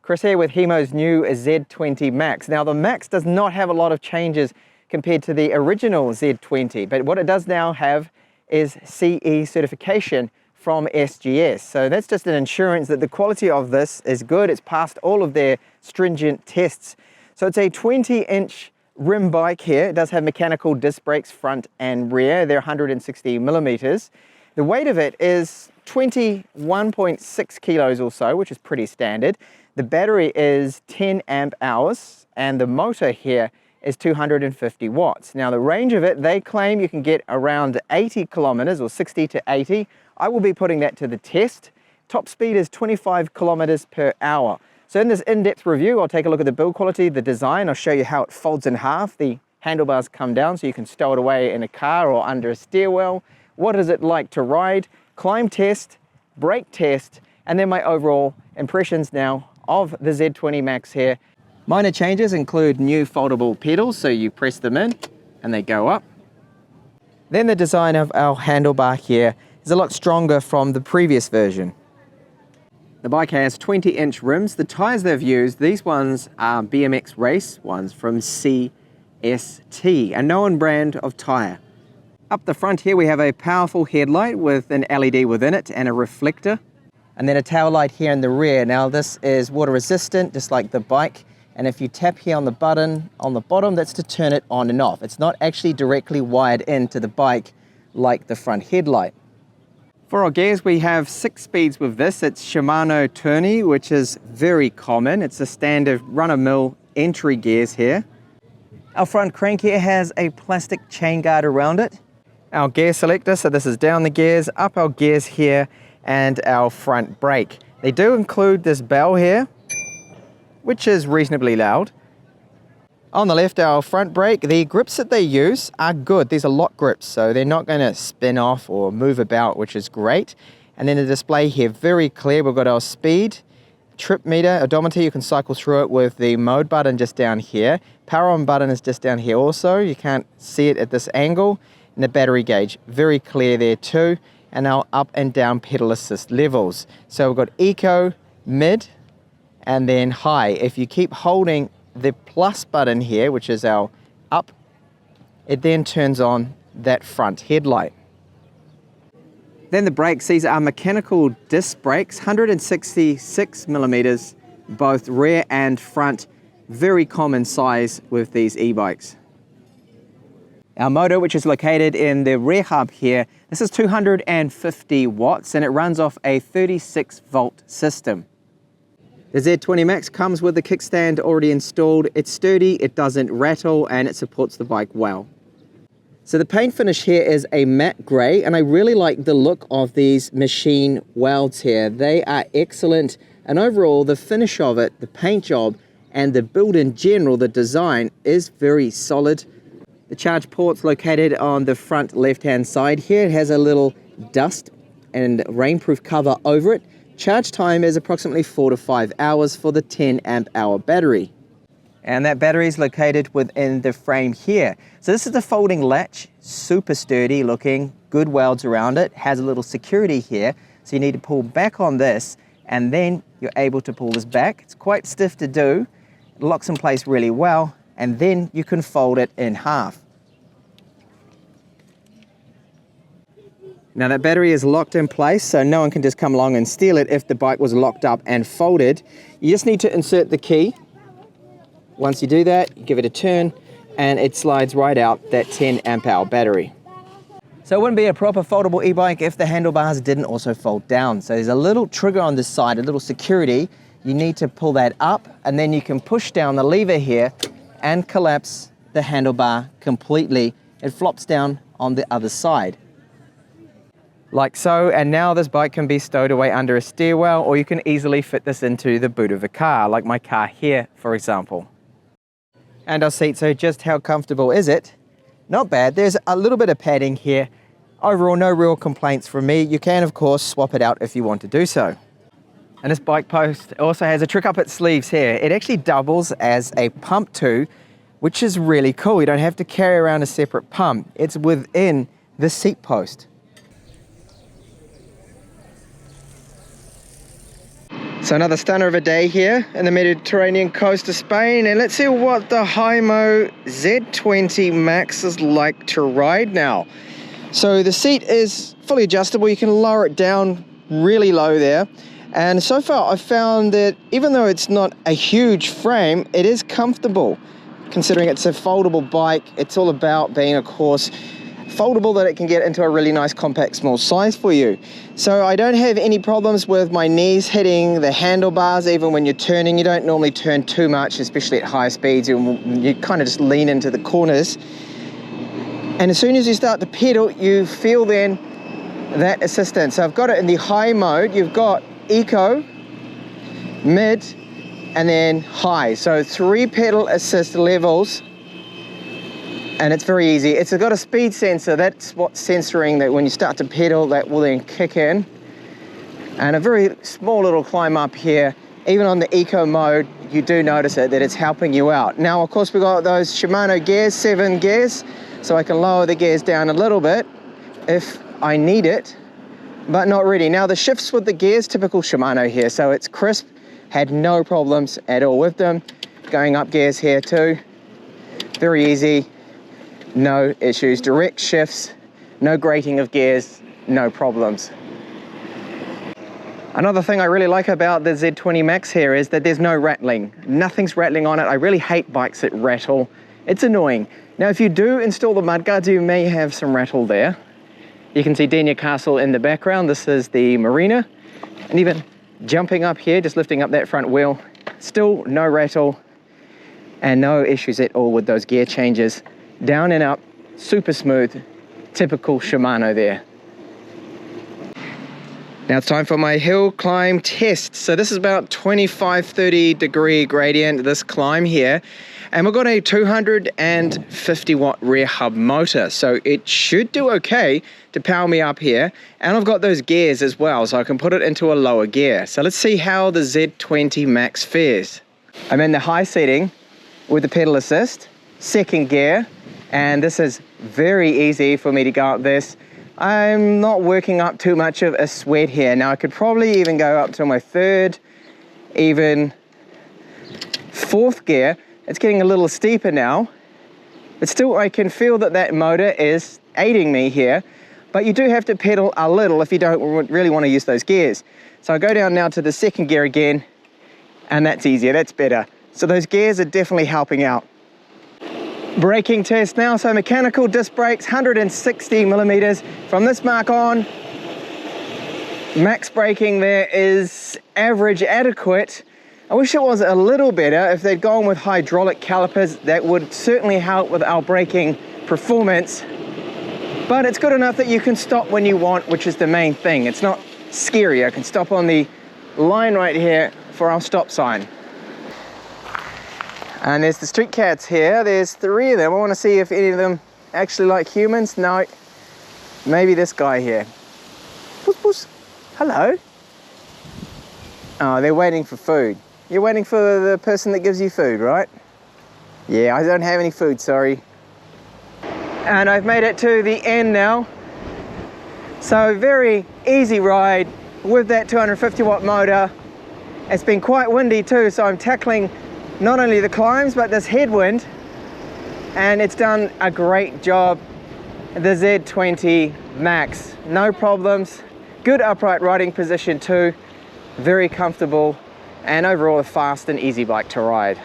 Chris here with HIMO's new Z20 Max. Now the Max does not have a lot of changes compared to the original Z20, but what it does now have is CE certification from SGS. So that's just an assurance that the quality of this is good. It's passed all of their stringent tests. So it's a 20-inch rim bike here. It does have mechanical disc brakes front and rear. They're 160 millimeters. The weight of it is 21.6 kilos or so, which is pretty standard. The battery is 10 amp hours and the motor here is 250 watts. Now the range of it, they claim you can get around 80 kilometers or 60 to 80. I will be putting that to the test. Top speed is 25 kilometers per hour. So in this in-depth review, I'll take a look at the build quality, the design. I'll show you how it folds in half. The handlebars come down so you can stow it away in a car or under a stairwell. What is it like to ride? Climb test, brake test, and then my overall impressions now of the Z20 Max here. Minor changes include new foldable pedals, so you press them in and they go up. Then the design of our handlebar here is a lot stronger from the previous version. The bike has 20-inch rims. The tires they've used, these ones are BMX race ones from CST, a known brand of tire. Up the front here we have a powerful headlight with an LED within it and a reflector. And then a tail light here in the rear. Now this is water resistant, just like the bike. And if you tap here on the button on the bottom, that's to turn it on and off. It's not actually directly wired into the bike like the front headlight. For our gears, we have 6 speeds with this. It's Shimano Tourney, which is very common. It's a standard run-of-mill entry gears here. Our front crank here has a plastic chain guard around it. Our gear selector, so this is down the gears, up our gears here, and our front brake. They do include this bell here, which is reasonably loud. On the left, our front brake, the grips that they use are good. These are lock grips, so they're not going to spin off or move about, which is great. And then the display here, very clear. We've got our speed, trip meter, odometer. You can cycle through it with the mode button just down here. Power on button is just down here also. You can't see it at this angle. And the battery gauge, very clear there too. And our up and down pedal assist levels. So we've got eco, mid, and then high. If you keep holding the plus button here, which is our up, it then turns on that front headlight. Then the brakes, these are mechanical disc brakes, 166 millimeters, both rear and front. Very common size with these e-bikes. Our motor, which is located in the rear hub here, this is 250 watts and it runs off a 36 volt system. The Z20 Max comes with the kickstand already installed. It's sturdy, it doesn't rattle, and it supports the bike well. So the paint finish here is a matte gray, and I really like the look of these machine welds here. They are excellent, and overall the finish of it, the paint job, and the build in general, the design is very solid. The charge port's located on the front left-hand side here. It has a little dust and rainproof cover over it. Charge time is approximately 4 to 5 hours for the 10 amp hour battery. And that battery is located within the frame here. So this is the folding latch, super sturdy looking, good welds around it, has a little security here. So you need to pull back on this and then you're able to pull this back. It's quite stiff to do. It locks in place really well. And then you can fold it in half. Now that battery is locked in place, so no one can just come along and steal it if the bike was locked up and folded. You just need to insert the key. Once you do that, you give it a turn, and it slides right out that 10 amp hour battery. So it wouldn't be a proper foldable e-bike if the handlebars didn't also fold down. So there's a little trigger on this side, a little security. You need to pull that up, and then you can push down the lever here and collapse the handlebar completely. It flops down on the other side. Like so, and now this bike can be stowed away under a stairwell, or you can easily fit this into the boot of a car, like my car here, for example. And our seat, so just how comfortable is it? Not bad. There's a little bit of padding here. Overall, no real complaints from me. You can, of course, swap it out if you want to do so. And this bike post also has a trick up its sleeves here. It actually doubles as a pump too, which is really cool. You don't have to carry around a separate pump. It's within the seat post. So another stunner of a day here in the Mediterranean coast of Spain, and let's see what the HIMO Z20 Max is like to ride now. So the seat is fully adjustable, you can lower it down really low there, and so far I've found that even though it's not a huge frame, it is comfortable. Considering it's a foldable bike, it's all about being, of course, foldable, that it can get into a really nice compact small size for you. So I don't have any problems with my knees hitting the handlebars. Even when you're turning, you don't normally turn too much, especially at high speeds. You kind of just lean into the corners, and as soon as you start to pedal, you feel then that assistance. So I've got it in the high mode. You've got eco, mid, and then high. So 3 pedal assist levels. And it's very easy. It's got a speed sensor. That's what's censoring that when you start to pedal, that will then kick in. And a very small little climb up here. Even on the eco mode, you do notice it, that it's helping you out. Now, of course, we've got those Shimano gears, 7 gears, so I can lower the gears down a little bit if I need it, but not really. Now, the shifts with the gears, typical Shimano here, so it's crisp, had no problems at all with them. Going up gears here too, very easy. No issues, direct shifts, no grating of gears, no problems. Another thing I really like about the Z20 Max here is that there's no rattling. Nothing's rattling on it. I really hate bikes that rattle. It's annoying. Now, if you do install the mudguards, you may have some rattle there. You can see Denia Castle in the background. This is the marina. And even jumping up here, just lifting up that front wheel, still no rattle and no issues at all with those gear changes. Down and up, super smooth, typical Shimano there. Now it's time for my hill climb test. So this is about 25-30 degree gradient, this climb here. And we've got a 250 watt rear hub motor. So it should do okay to power me up here. And I've got those gears as well, so I can put it into a lower gear. So let's see how the Z20 Max fares. I'm in the high setting with the pedal assist, 2nd gear. And this is very easy for me to go up this. I'm not working up too much of a sweat here. Now I could probably even go up to my 3rd, even 4th gear. It's getting a little steeper now, but still I can feel that that motor is aiding me here. But you do have to pedal a little if you don't really want to use those gears. So I go down now to the 2nd gear again, and that's easier, that's better. So those gears are definitely helping out. Braking test now, so mechanical disc brakes, 160 millimeters. From this mark on, max braking there is average adequate. I wish it was a little better. If they'd gone with hydraulic calipers, that would certainly help with our braking performance. But it's good enough that you can stop when you want, which is the main thing. It's not scary. I can stop on the line right here for our stop sign. And there's the street cats here. There's 3 of them. I want to see if any of them actually like humans. No, maybe this guy here. Puss, puss. Hello. Oh, they're waiting for food. You're waiting for the person that gives you food, right? Yeah, I don't have any food, sorry. And I've made it to the end now. So very easy ride with that 250 watt motor. It's been quite windy too, so I'm tackling not only the climbs but this headwind, and it's done a great job. The Z20 Max, no problems, good upright riding position too, very comfortable, and overall a fast and easy bike to ride.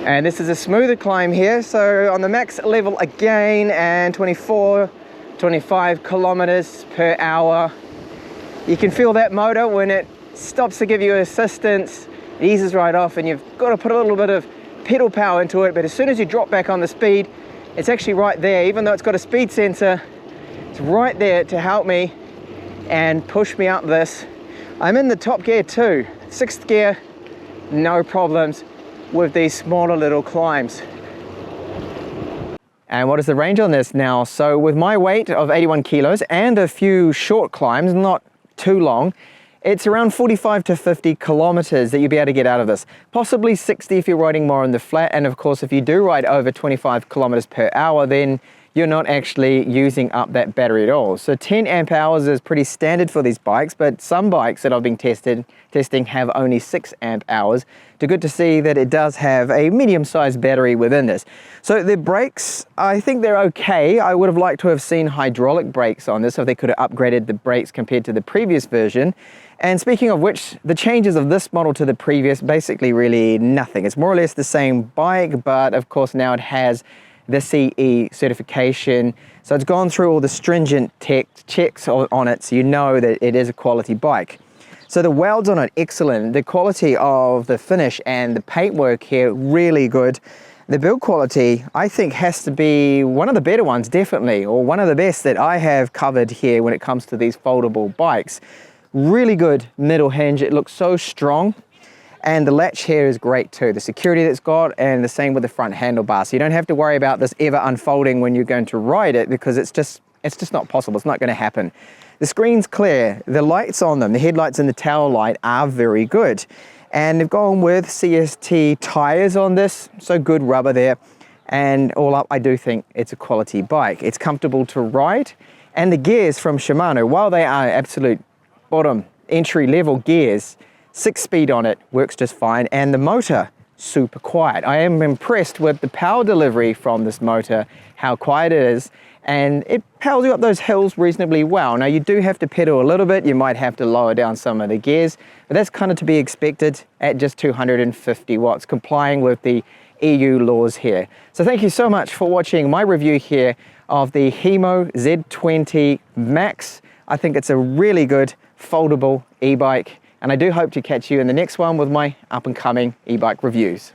And this is a smoother climb here, so on the max level again, and 24, 25 kilometers per hour. You can feel that motor when it stops to give you assistance. It eases right off, and you've got to put a little bit of pedal power into it, but as soon as you drop back on the speed, it's actually right there. Even though it's got a speed sensor, it's right there to help me and push me up this. I'm in the top gear too, 6th gear, no problems with these smaller little climbs. And what is the range on this now? So with my weight of 81 kilos and a few short climbs, not too long, it's around 45 to 50 kilometers that you'll be able to get out of this. Possibly 60 if you're riding more on the flat, and of course if you do ride over 25 kilometers per hour, then you're not actually using up that battery at all. So 10 amp hours is pretty standard for these bikes, but some bikes that I've been testing have only 6 amp hours. So good to see that it does have a medium-sized battery within this. So the brakes, I think they're okay. I would have liked to have seen hydraulic brakes on this, if they could have upgraded the brakes compared to the previous version. And speaking of which, the changes of this model to the previous, basically really nothing. It's more or less the same bike, but of course now it has the CE certification. So it's gone through all the stringent tech checks on it, so you know that it is a quality bike. So the welds on it, excellent. The quality of the finish and the paintwork here, really good. The build quality, I think, has to be one of the better ones, definitely, or one of the best that I have covered here when it comes to these foldable bikes. Really good middle hinge, it looks so strong. And the latch here is great too, the security that's got, and the same with the front handlebar. So you don't have to worry about this ever unfolding when you're going to ride it, because it's just not possible, it's not going to happen. The screen's clear, the lights on them, the headlights and the tail light are very good. And they've gone with CST tires on this, so good rubber there. And all up, I do think it's a quality bike. It's comfortable to ride. And the gears from Shimano, while they are absolute bottom entry level gears, 6-speed on it works just fine, and the motor super quiet. I am impressed with the power delivery from this motor, how quiet it is, and it powers you up those hills reasonably well. Now you do have to pedal a little bit, you might have to lower down some of the gears, but that's kind of to be expected at just 250 watts, complying with the EU laws here. So thank you so much for watching my review here of the HIMO Z20 Max. I think it's a really good foldable e-bike, and I do hope to catch you in the next one with my up and coming e-bike reviews.